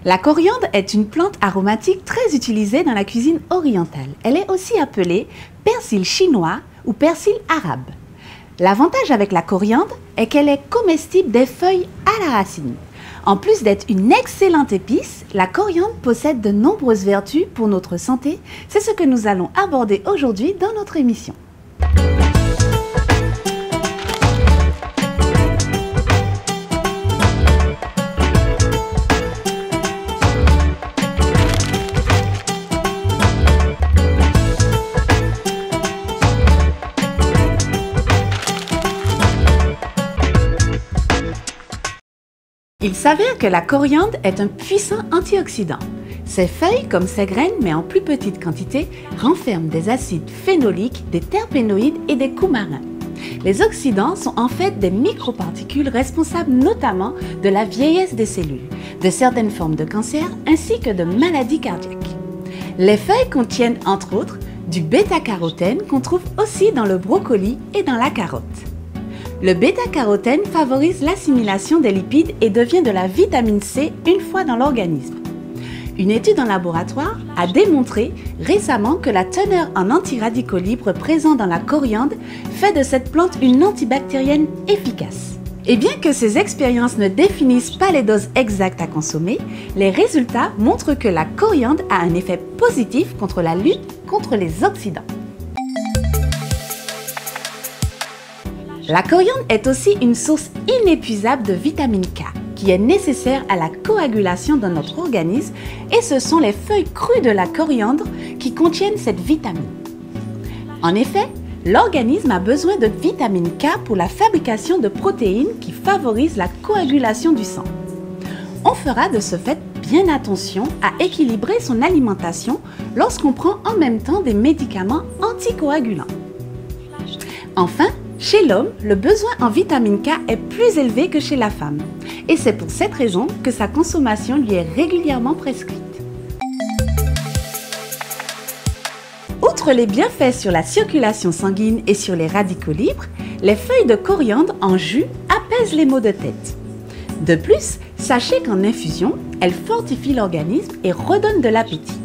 La coriandre est une plante aromatique très utilisée dans la cuisine orientale. Elle est aussi appelée persil chinois ou persil arabe. L'avantage avec la coriandre est qu'elle est comestible des feuilles à la racine. En plus d'être une excellente épice, la coriandre possède de nombreuses vertus pour notre santé. C'est ce que nous allons aborder aujourd'hui dans notre émission. Il s'avère que la coriandre est un puissant antioxydant. Ses feuilles, comme ses graines, mais en plus petite quantité, renferment des acides phénoliques, des terpénoïdes et des coumarins. Les oxydants sont en fait des microparticules responsables notamment de la vieillesse des cellules, de certaines formes de cancer ainsi que de maladies cardiaques. Les feuilles contiennent entre autres du bêta-carotène qu'on trouve aussi dans le brocoli et dans la carotte. Le bêta-carotène favorise l'assimilation des lipides et devient de la vitamine C une fois dans l'organisme. Une étude en laboratoire a démontré récemment que la teneur en antiradicaux libres présent dans la coriandre fait de cette plante une antibactérienne efficace. Et bien que ces expériences ne définissent pas les doses exactes à consommer, les résultats montrent que la coriandre a un effet positif contre la lutte contre les oxydants. La coriandre est aussi une source inépuisable de vitamine K, qui est nécessaire à la coagulation de notre organisme, et ce sont les feuilles crues de la coriandre qui contiennent cette vitamine. En effet, l'organisme a besoin de vitamine K pour la fabrication de protéines qui favorisent la coagulation du sang. On fera de ce fait bien attention à équilibrer son alimentation lorsqu'on prend en même temps des médicaments anticoagulants. Enfin, chez l'homme, le besoin en vitamine K est plus élevé que chez la femme. Et c'est pour cette raison que sa consommation lui est régulièrement prescrite. Outre les bienfaits sur la circulation sanguine et sur les radicaux libres, les feuilles de coriandre en jus apaisent les maux de tête. De plus, sachez qu'en infusion, elles fortifient l'organisme et redonnent de l'appétit.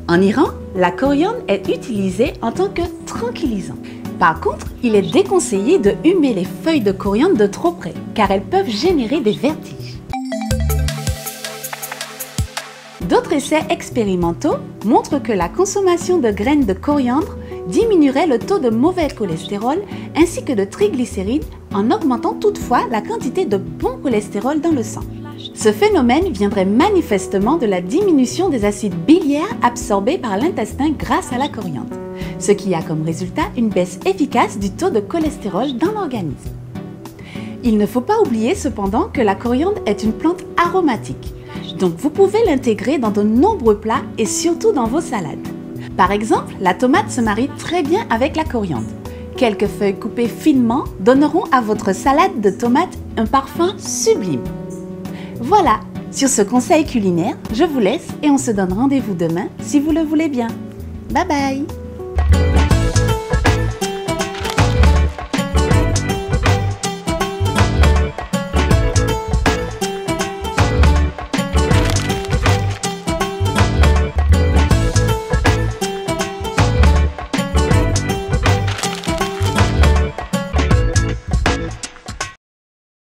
En Iran, la coriandre est utilisée en tant que tranquillisant. Par contre, il est déconseillé de humer les feuilles de coriandre de trop près, car elles peuvent générer des vertiges. D'autres essais expérimentaux montrent que la consommation de graines de coriandre diminuerait le taux de mauvais cholestérol ainsi que de triglycérides en augmentant toutefois la quantité de bon cholestérol dans le sang. Ce phénomène viendrait manifestement de la diminution des acides biliaires absorbés par l'intestin grâce à la coriandre, ce qui a comme résultat une baisse efficace du taux de cholestérol dans l'organisme. Il ne faut pas oublier cependant que la coriandre est une plante aromatique, donc vous pouvez l'intégrer dans de nombreux plats et surtout dans vos salades. Par exemple, la tomate se marie très bien avec la coriandre. Quelques feuilles coupées finement donneront à votre salade de tomates un parfum sublime. Voilà, sur ce conseil culinaire, je vous laisse et on se donne rendez-vous demain si vous le voulez bien. Bye bye!